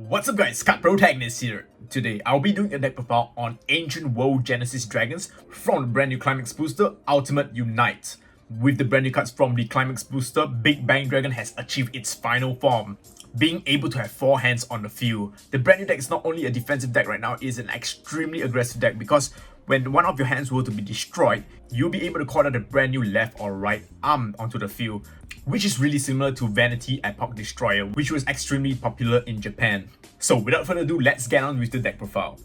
What's up guys, Card Protagonist here. Today I'll be doing a deck profile on Ancient World Genesis Dragons from the brand new Climax booster Ultimate Unite. With the brand new cards from the Climax booster, Big Bang Dragon has achieved its final form, being able to have 4 hands on the field. The brand new deck is not only a defensive deck right now, it is an extremely aggressive deck because when one of your hands were to be destroyed, you'll be able to call out a brand new left or right arm onto the field, which is really similar to Vanity Epoch Destroyer, which was extremely popular in Japan. So without further ado, let's get on with the deck profile.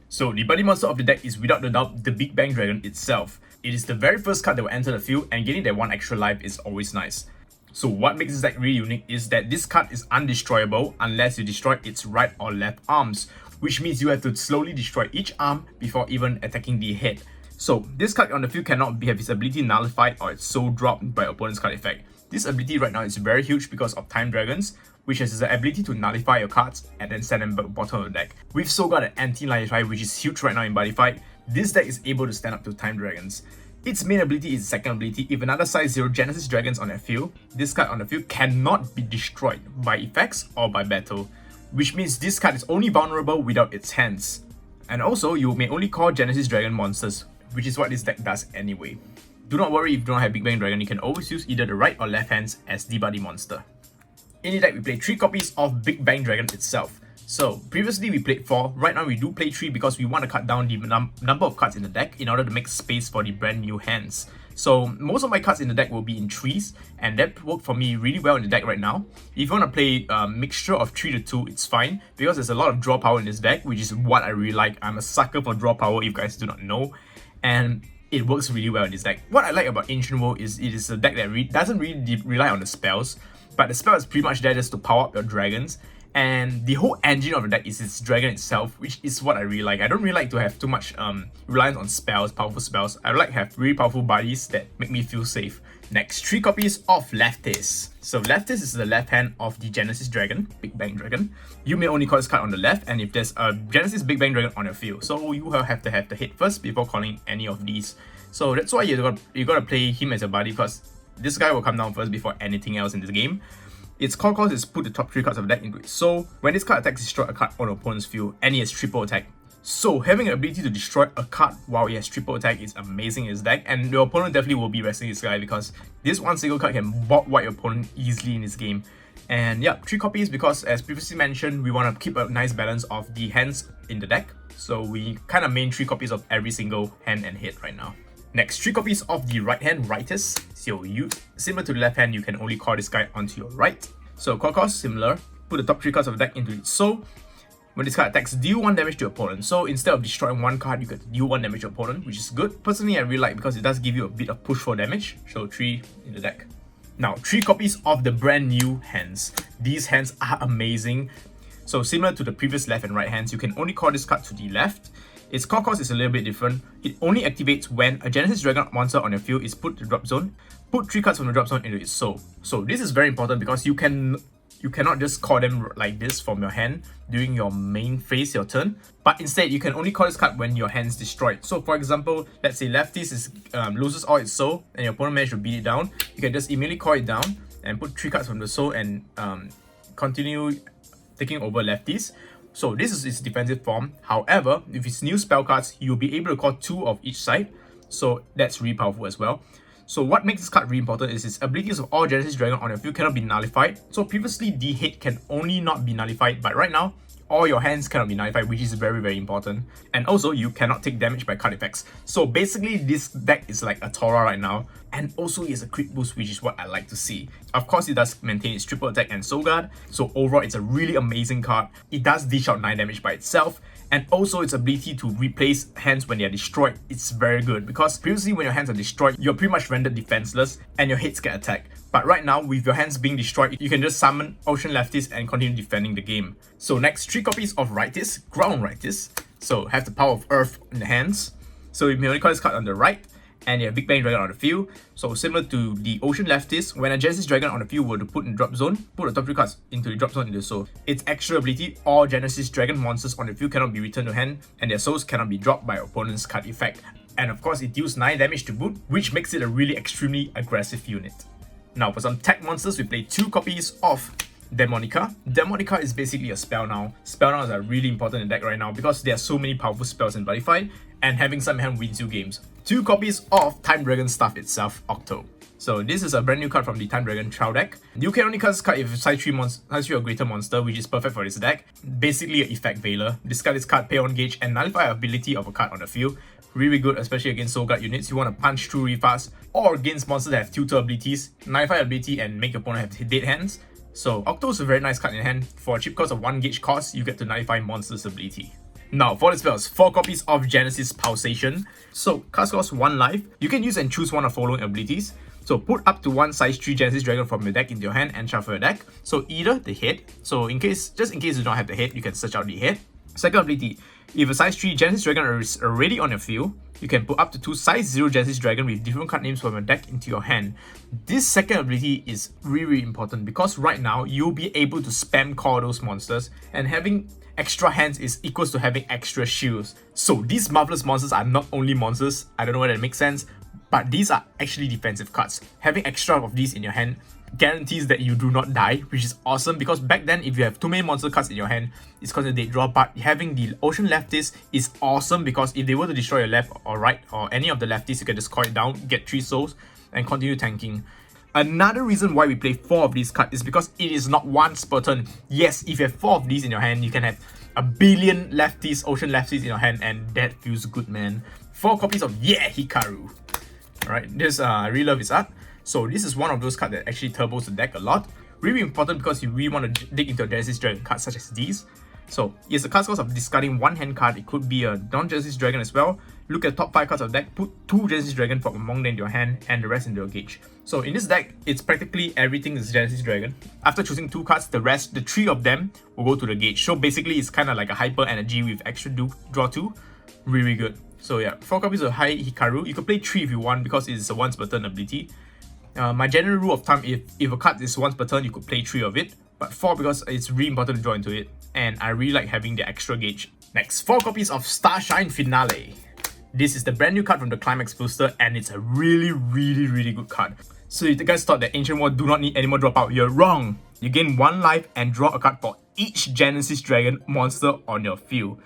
So the buddy monster of the deck is without a doubt the Big Bang Dragon itself. It is the very first card that will enter the field, and getting that 1 extra life is always nice. So what makes this deck really unique is that this card is undestroyable unless you destroy its right or left arms, which means you have to slowly destroy each arm before even attacking the head. So this card on the field cannot have its ability nullified or its soul dropped by opponent's card effect. This ability right now is very huge because of Time Dragons, which has the ability to nullify your cards and then send them back bottom of the deck. We've still got an anti-nullify, which is huge right now in Buddyfight. This deck is able to stand up to Time Dragons. Its main ability is second ability. If another size 0 Genesis Dragons on the field, this card on the field cannot be destroyed by effects or by battle, which means this card is only vulnerable without its hands. And also, you may only call Genesis Dragon monsters, which is what this deck does anyway. Do not worry if you don't have Big Bang Dragon, you can always use either the right or left hands as the buddy monster. In the deck, we play 3 copies of Big Bang Dragon itself. So, previously we played 4, right now we do play 3 because we want to cut down the number of cards in the deck in order to make space for the brand new hands. So, most of my cards in the deck will be in 3s, and that worked for me really well in the deck right now. If you want to play a mixture of 3 to 2, it's fine, because there's a lot of draw power in this deck, which is what I really like. I'm a sucker for draw power if you guys do not know, and it works really well in this deck. What I like about Ancient World is it is a deck that doesn't really rely on the spells, but the spell is pretty much there just to power up your dragons. And the whole engine of the deck is its dragon itself, which is what I really like. I don't really like to have too much reliance on spells, powerful spells. I like to have really powerful buddies that make me feel safe. Next, 3 copies of Leftis. So Leftis is the left hand of the Genesis Dragon, Big Bang Dragon. You may only call this card on the left, and if there's a Genesis Big Bang Dragon on your field, so you will have to have the head first before calling any of these. So that's why you gotta play him as a buddy, because this guy will come down first before anything else in this game. Its core cost is put the top 3 cards of the deck into it. So when this card attacks, destroy a card on the opponent's field, and he has triple attack. So having an ability to destroy a card while he has triple attack is amazing in his deck, and your opponent definitely will be wrestling this guy because this one single card can bot wipe your opponent easily in this game. And yeah, 3 copies because, as previously mentioned, we want to keep a nice balance of the hands in the deck. So we kind of main 3 copies of every single hand and head right now. Next, 3 copies of the right hand Rightus. So similar to the left hand, you can only call this guy onto your right. So core cost similar. Put the top 3 cards of the deck into it. So when this card attacks, deal 1 damage to your opponent. So instead of destroying 1 card, you get deal 1 damage to your opponent, which is good. Personally, I really like because it does give you a bit of push for damage. So 3 in the deck. Now, 3 copies of the brand new hands. These hands are amazing. So similar to the previous left and right hands, you can only call this card to the left. Its core cost is a little bit different. It only activates when a Genesis Dragon monster on your field is put to the drop zone. Put 3 cards from the drop zone into its soul. So this is very important because you cannot just call them like this from your hand during your main phase, your turn. But instead, you can only call this card when your hand's destroyed. So for example, let's say Leftis loses all its soul and your opponent managed to beat it down. You can just immediately call it down and put 3 cards from the soul and continue taking over Leftis. So this is its defensive form. However, with its new spell cards, you'll be able to call 2 of each side. So that's really powerful as well. So what makes this card really important is its abilities of all Genesis Dragon on your field cannot be nullified. So previously, the head can only not be nullified, but right now, all your hands cannot be nullified, which is very, very important. And also, you cannot take damage by card effects. So basically, this deck is like a Tora right now. And also, it has a crit boost, which is what I like to see. Of course, it does maintain its triple attack and soul guard. So overall, it's a really amazing card. It does dish out 9 damage by itself. And also, its ability to replace hands when they are destroyed, it's very good. Because previously, when your hands are destroyed, you're pretty much rendered defenseless and your heads get attacked. But right now, with your hands being destroyed, you can just summon Ocean Leftis and continue defending the game. So next, 3 copies of Rightus, Ground Rightus. So have the power of Earth in the hands. So you may only call this card on the right, and you have Big Bang Dragon on the field. So similar to the Ocean Leftis, when a Genesis Dragon on the field were to put in the drop zone, put the top 3 cards into the drop zone into the soul. Its extra ability, all Genesis Dragon monsters on the field cannot be returned to hand, and their souls cannot be dropped by opponent's card effect. And of course, it deals 9 damage to boot, which makes it a really extremely aggressive unit. Now for some tech monsters, we play 2 copies of Demonica. Demonica is basically a spell now. Spell nouns are really important in the deck right now because there are so many powerful spells in Buddyfight, and having some hand wins you games. 2 copies of Time Dragon stuff itself, Octo. So this is a brand new card from the Time Dragon trial deck. You can only cast this card if size 3 or greater monster, which is perfect for this deck. Basically an effect veiler. Discard this card, pay 1 gauge, and nullify ability of a card on the field. Really good, especially against Soul Guard units. You want to punch through really fast, or against monsters that have tutor abilities, nullify ability, and make your opponent have dead hands. So Octo is a very nice card in hand. For a cheap cost of 1 gauge cost, you get to nullify monster's ability. Now, for the spells, 4 copies of Genesis Pulsation. So, cast costs 1 life. You can use and choose one of the following abilities. So, put up to 1 size 3 Genesis Dragon from your deck into your hand and shuffle your deck. So, either the head. So, just in case you don't have the head, you can search out the head. Second ability, if a size 3 Genesis Dragon is already on your field, you can put up to 2 size 0 Genesis Dragon with different card names from your deck into your hand. This second ability is really important because right now, you'll be able to spam call those monsters, and having extra hands is equals to having extra shields. So these marvelous monsters are not only monsters, I don't know whether that makes sense, but these are actually defensive cards. Having extra of these in your hand guarantees that you do not die, which is awesome because back then if you have too many monster cards in your hand, it's considered dead draw. But having the Ocean Leftist is awesome because if they were to destroy your left or right or any of the lefties, you can just call it down, get 3 souls, and continue tanking. Another reason why we play 4 of these cards is because it is not once per turn. Yes, if you have 4 of these in your hand, you can have a billion lefties, Ocean Lefties in your hand, and that feels good, man. 4 copies of Hikaru. Alright, this I really love his art. So this is one of those cards that actually turbos the deck a lot. Really important because you really want to dig into a Genesis Dragon card such as these. So it's a cast cost of discarding 1 hand card. It could be a non-Genesis Dragon as well. Look at the top 5 cards of the deck, put 2 Genesis Dragon from among them into your hand and the rest into your gauge. So in this deck, it's practically everything is Genesis Dragon. After choosing 2 cards, the 3 of them will go to the gauge. So basically it's kind of like a hyper energy with extra draw 2. Really good. So yeah, 4 copies of Hikaru. You can play 3 if you want because it's a once per turn ability. My general rule of thumb, if a card is once per turn, you could play 3 of it. But 4 because it's really important to draw into it. And I really like having the extra gauge. Next, 4 copies of Starshine Finale. This is the brand new card from the Climax booster and it's a really good card. So if you guys thought that Ancient War do not need any more dropout, you're wrong. You gain 1 life and draw a card for each Genesis Dragon monster on your field.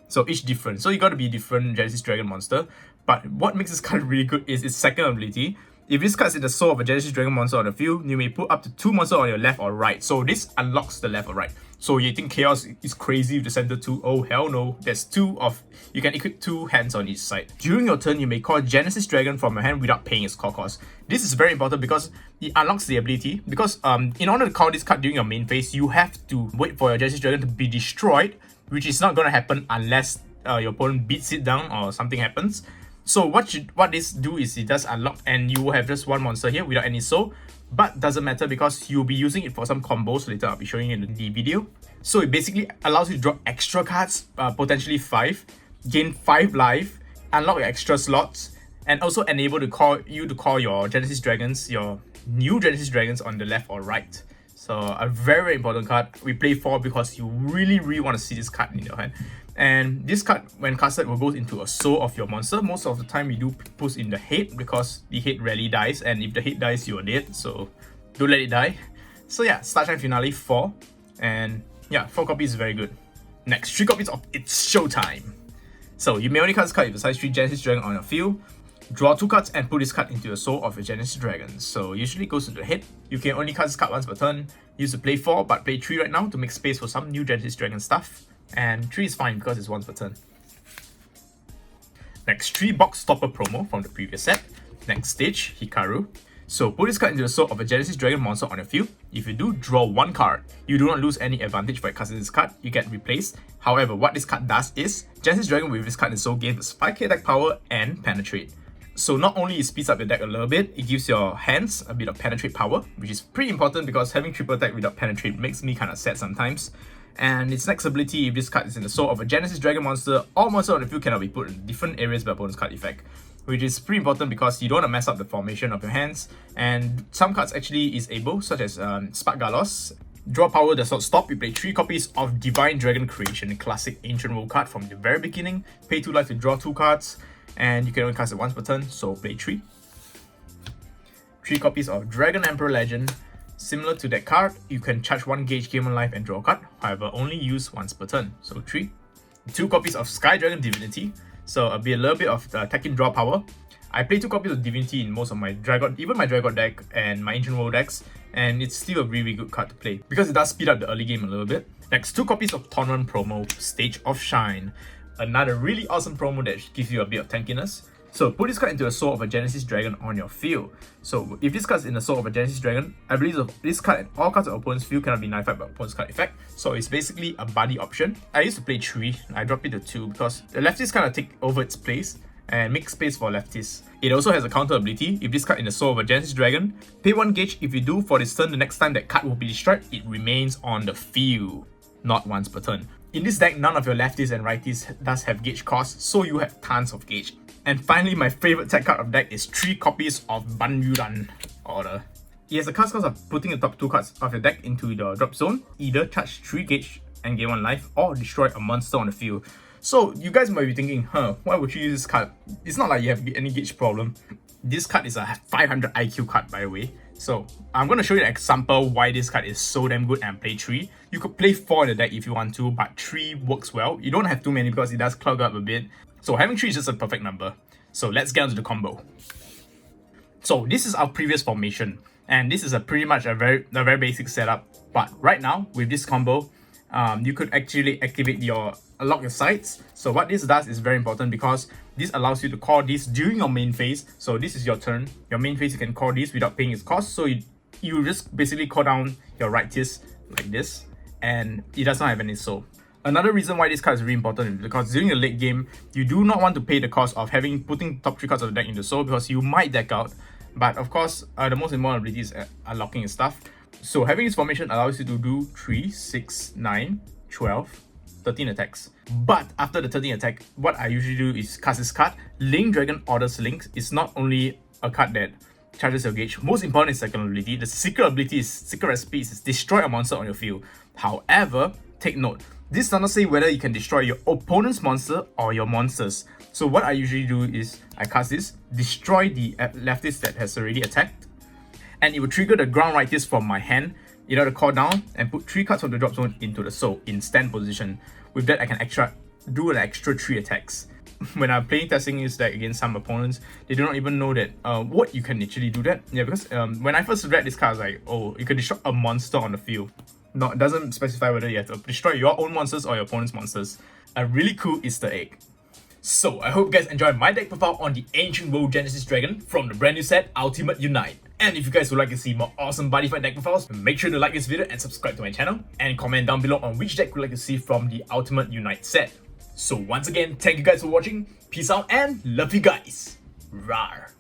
So each different. So you gotta be different Genesis Dragon monster. But what makes this card really good is its second ability. If this card is in the soul of a Genesis Dragon monster on the field, you may put up to 2 monsters on your left or right. So this unlocks the left or right. So you think Chaos is crazy with the center 2? Oh hell no. There's 2 of... You can equip 2 hands on each side. During your turn, you may call Genesis Dragon from your hand without paying its call cost. This is very important because it unlocks the ability. Because in order to call this card during your main phase, you have to wait for your Genesis Dragon to be destroyed, which is not going to happen unless your opponent beats it down or something happens. So what this do is it does unlock and you will have just 1 monster here without any soul. But doesn't matter because you'll be using it for some combos later. I'll be showing you in the video. So it basically allows you to draw extra cards, potentially 5, gain 5 life, unlock your extra slots, and also enable to call your Genesis Dragons, your new Genesis Dragons on the left or right. So a very important card. We play 4 because you really want to see this card in your hand. And this card, when casted, will go into a soul of your monster. Most of the time, you do push in the head because the head rarely dies. And if the head dies, you are dead. So don't let it die. So yeah, Starshine Finale 4. And yeah, 4 copies is very good. Next, 3 copies of It's Showtime. So you may only cast this card if a size 3 Genesis Dragon on your field. Draw 2 cards and put this card into the soul of your Genesis Dragon. So usually it goes into the head. You can only cast this card once per turn. Use to play 4, but play 3 right now to make space for some new Genesis Dragon stuff. And 3 is fine because it's once per turn. Next, 3 box stopper promo from the previous set. Next stage, Hikaru. So put this card into the soul of a Genesis Dragon monster on your field. If you do, draw 1 card. You do not lose any advantage by casting this card. You get replaced. However, what this card does is, Genesis Dragon with this card in soul gains 5k attack power and penetrate. So not only it speeds up your deck a little bit, it gives your hands a bit of penetrate power, which is pretty important because having triple attack without penetrate makes me kind of sad sometimes. And its next ability, if this card is in the soul of a Genesis Dragon monster, all monsters on the field cannot be put in different areas by opponent's card effect, which is pretty important because you don't want to mess up the formation of your hands. And some cards actually is able, such as Spark Galos. Draw power does not stop. You play 3 copies of Divine Dragon Creation, a classic Ancient World card from the very beginning. Pay 2 life to draw 2 cards, and you can only cast it once per turn, so play 3. 3 copies of Dragon Emperor Legend. Similar to that card, you can charge 1 gauge, gain 1 life and draw a card, however only use once per turn, so 3. 2 copies of Sky Dragon Divinity, so it'll be a little bit of attacking draw power. I play 2 copies of Divinity in most of my Dragon, even my Dragon deck and my Ancient World decks, and it's still a really good card to play because it does speed up the early game a little bit. Next, 2 copies of Tournament Promo, Stage of Shine, another really awesome promo that gives you a bit of tankiness. So put this card into a Soul of a Genesis Dragon on your field. So if this card is in the Soul of a Genesis Dragon, I believe this card and all cards of opponent's field cannot be nullified by opponent's card effect. So it's basically a buddy option. I used to play 3, I dropped it to 2 because the lefties kind of take over its place and make space for lefties. It also has a counter ability. If this card in the Soul of a Genesis Dragon, pay 1 gauge. If you do, for this turn, the next time that card will be destroyed, it remains on the field, not once per turn. In this deck, none of your lefties and righties does have gauge cost, so you have tons of gauge. And finally, my favorite tech card of deck is 3 copies of Banyudan Order. It has a cast cost of putting the top 2 cards of your deck into the drop zone, either charge 3 gauge and gain 1 life, or destroy a monster on the field. So you guys might be thinking, why would you use this card? It's not like you have any gauge problem. This card is a 500 IQ card, by the way. So I'm going to show you an example why this card is so damn good and play 3. You could play 4 in the deck if you want to, but 3 works well. You don't have too many because it does clog up a bit. So having 3 is just a perfect number. So let's get into the combo. So this is our previous formation, and this is pretty much a very basic setup. But right now with this combo, you could actually activate lock your sides. So what this does is very important because this allows you to call this during your main phase. So this is your turn. Your main phase, you can call this without paying its cost. So you just basically call down your righties like this, and it does not have any soul. Another reason why this card is really important is because during the late game, you do not want to pay the cost of putting top 3 cards of the deck into soul because you might deck out. But of course, the most important ability is unlocking your stuff. So having this formation allows you to do 3, 6, 9, 12, 13 attacks. But after the 13 attack, what I usually do is cast this card. Link Dragon Orders Links is not only a card that charges your gauge. Most important is second ability. The secret ability is secret recipe is destroy a monster on your field. However, take note, this does not say whether you can destroy your opponent's monster or your monsters. So what I usually do is I cast this, destroy the leftist that has already attacked, and it will trigger the ground righties from my hand in order to call down and put 3 cards from the drop zone into the soul in stand position. With that, I can do an extra 3 attacks. When I'm playing testing this deck against some opponents, they do not even know that what you can actually do that. Yeah, because when I first read this card, I was like, oh, you can destroy a monster on the field. No, it doesn't specify whether you have to destroy your own monsters or your opponent's monsters. A really cool Easter egg. So I hope you guys enjoyed my deck profile on the Ancient World Genesis Dragon from the brand new set Ultimate Unite. And if you guys would like to see more awesome Buddyfight deck profiles, make sure to like this video and subscribe to my channel, and comment down below on which deck you'd like to see from the Ultimate Unite set. So once again, thank you guys for watching, peace out and love you guys. Rawr.